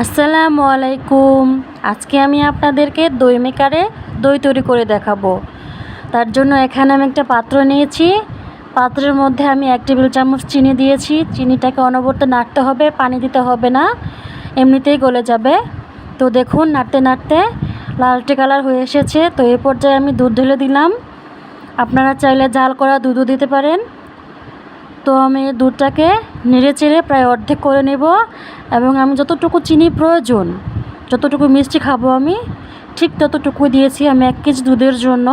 আসসালামু আলাইকুম। আজকে আমি আপনাদেরকে দই মেকারে দই তৈরি করে দেখাবো। তার জন্য এখানে আমি একটা পাত্র নিয়েছি। পাত্রের মধ্যে আমি 1 টেবিল চামচ চিনি দিয়েছি। চিনিটাকে অনবরত নাড়তে হবে, পানি দিতে হবে না, এমনিতেই গলে যাবে। তো দেখুন নাড়তে নাড়তে লালচে কালার হয়ে এসেছে। তো এই পর্যায়ে আমি দুধ ঢেলে দিলাম। আপনারা চাইলে জাল করা দুধও দিতে পারেন। তো আমি দুধটাকে নেড়ে চেড়ে প্রায় অর্ধেক করে নেব এবং আমি যতটুকু চিনি প্রয়োজন, যতটুকু মিষ্টি খাবো আমি ঠিক ততটুকু দিয়েছি। আমি 1 কেজি দুধের জন্য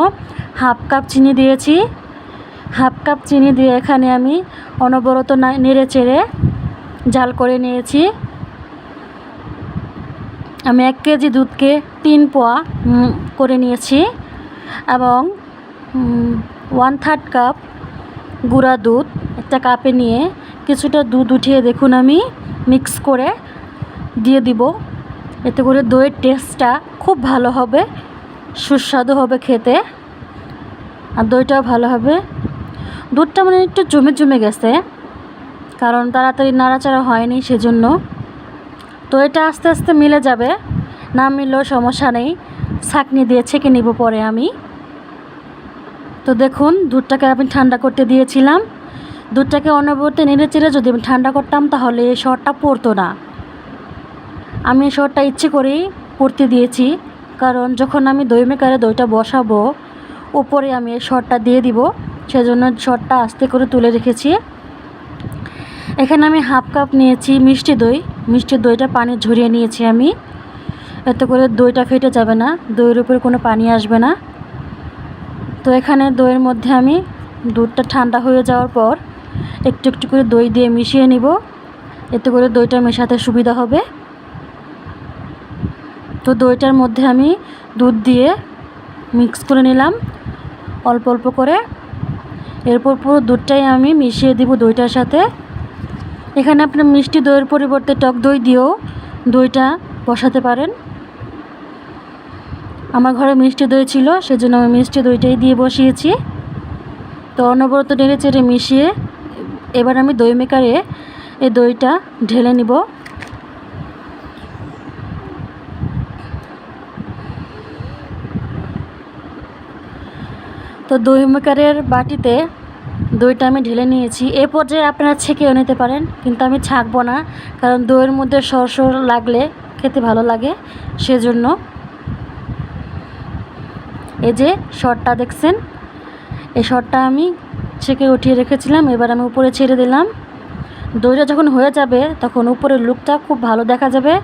হাফ কাপ চিনি দিয়েছি। হাফ কাপ চিনি দিয়ে এখানে আমি অনবরত নেড়ে চেড়ে জাল করে নিয়েছি। আমি 1 কেজি দুধকে 3 পোয়া করে নিয়েছি এবং 1/3 কাপ গুঁড়া দুধ একটা কাপে নিয়ে কিছুটা দুধ উঠিয়ে দেখুন আমি মিক্স করে দিয়ে দিব। এতে করে দইয়ের টেস্টটা খুব ভালো হবে, সুস্বাদু হবে খেতে, আর দইটাও ভালো হবে। দুধটা মানে একটু জমে জমে গেছে, কারণ তাড়াতাড়ি নাড়াচাড়া হয়নি সেজন্য। তো এটা আস্তে আস্তে মিলে যাবে, না মিললেও সমস্যা নেই, ছাঁকনি দিয়ে ছেঁকে নিব পরে আমি। তো দেখুন দুধটাকে আমি ঠান্ডা করতে দিয়েছিলাম। দুধটাকে অনবরত নেড়ে চেড়ে যদি আমি ঠান্ডা করতাম তাহলে এই সরটা পড়তো না। আমি এই সরটা ইচ্ছে করেই পড়তে দিয়েছি, কারণ যখন আমি দই মেকারে দইটা বসাবো উপরে আমি এই সরটা দিয়ে দিব, সেজন্য সরটা আস্তে করে তুলে রেখেছি। এখানে আমি হাফ কাপ নিয়েছি মিষ্টি দই। মিষ্টি দইটা পানি ঝরিয়ে নিয়েছি আমি, এতে করে দইটা ফেটে যাবে না, দইয়ের উপরে কোনো পানি আসবে না। তো এখানে দইয়ের মধ্যে আমি দুধটা ঠান্ডা হয়ে যাওয়ার পর একটু একটু করে দই দিয়ে মিশিয়ে নিব, এতে করে দইটা মেশাতে সুবিধা হবে। তো দইটার মধ্যে আমি দুধ দিয়ে মিক্স করে নিলাম অল্প অল্প করে। এরপর পুরো দুধটাই আমি মিশিয়ে দিব দইটার সাথে। এখানে আপনি মিষ্টি দইয়ের পরিবর্তে টক দই দিয়েও দইটা বসাতে পারেন। আমার ঘরে মিষ্টি দই ছিল, সেজন্য আমি মিষ্টি দইটাই দিয়ে বসিয়েছি। তো অনবরত নেড়ে চেড়ে মিশিয়ে এবার আমি দই মেকারে এই দইটা ঢেলে নিব। তো দই মেকারের বাটিতে দইটা আমি ঢেলে নিয়েছি। এই পর্যায়ে আপনারা ছেঁকেও নিতে পারেন, কিন্তু আমি ছাঁকবো না, কারণ দইয়ের মধ্যে সর লাগলে খেতে ভালো লাগে, সেজন্য। এই যে সরটা দেখছেন, এই সরটা আমি ছেঁকে উঠিয়ে রেখেছিলাম। এবার আমি উপরে ছেড়ে দিলাম। দইটা যখন হয়ে যাবে তখন উপরের লুকটা খুব ভালো দেখা যাবে,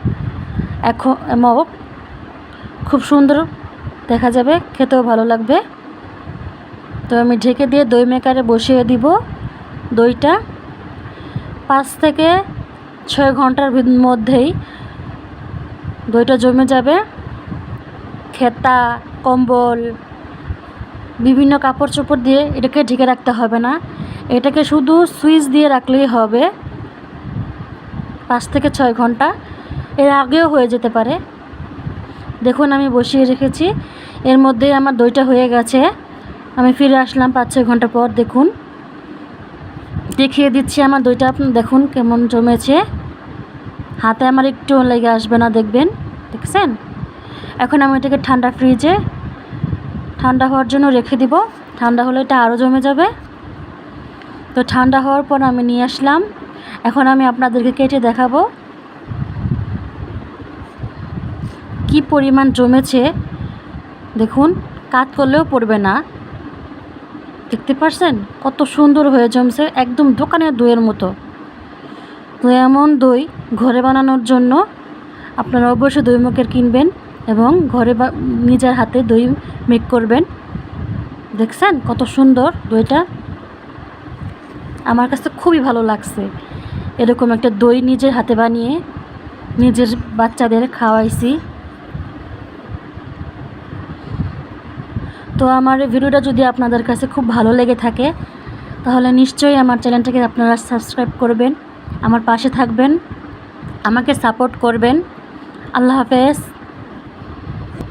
এবং খুব সুন্দর দেখা যাবে, খেতেও ভালো লাগবে। তো আমি ঢেকে দিয়ে দই মেকারে বসিয়ে দিব। দইটা 5 থেকে 6 ঘন্টার মধ্যেই দইটা জমে যাবে। খেতা, কম্বল, বিভিন্ন কাপড় চোপড় দিয়ে এটাকে ঢেকে রাখতে হবে না, এটাকে শুধু সুইচ দিয়ে রাখলেই হবে। 5 থেকে 6 ঘন্টা, এর আগেও হয়ে যেতে পারে। দেখুন আমি বসিয়ে রেখেছি, এর মধ্যেই আমার দইটা হয়ে গেছে। আমি ফিরে আসলাম 5-6 ঘন্টা পর। দেখুন দেখিয়ে দিচ্ছি আমার দইটা, আপনি দেখুন কেমন জমেছে, হাতে আমার একটু লেগে আসবে না, দেখবেন, দেখছেন। এখন আমি এটাকে ফ্রিজে ঠান্ডা হওয়ার জন্য রেখে দিব। ঠান্ডা হলে এটা আরও জমে যাবে। তো ঠান্ডা হওয়ার পর আমি নিয়ে আসলাম। এখন আমি আপনাদেরকে কেটে দেখাবো কি পরিমাণ জমেছে। দেখুন কাট করলেও পড়বে না, দেখতে পাচ্ছেন কত সুন্দর হয়ে জমছে, একদম দোকানের দইয়ের মতো। তো এমন দই ঘরে বানানোর জন্য আপনারা অবশ্যই দই মেকার কিনবেন এবং ঘরে নিজের হাতে দই মেক করবেন। দেখছেন কত সুন্দর দইটা, আমার কাছে খুবই ভালো লাগছে। এরকম একটা দই নিজের হাতে বানিয়ে নিজের বাচ্চাদের খাওয়াইছি। তো আমার এই ভিডিওটা যদি আপনাদের কাছে খুব ভালো লেগে থাকে তাহলে নিশ্চয়ই আমার চ্যানেলটাকে আপনারা সাবস্ক্রাইব করবেন, আমার পাশে থাকবেন, আমাকে সাপোর্ট করবেন। আল্লাহ হাফেজ।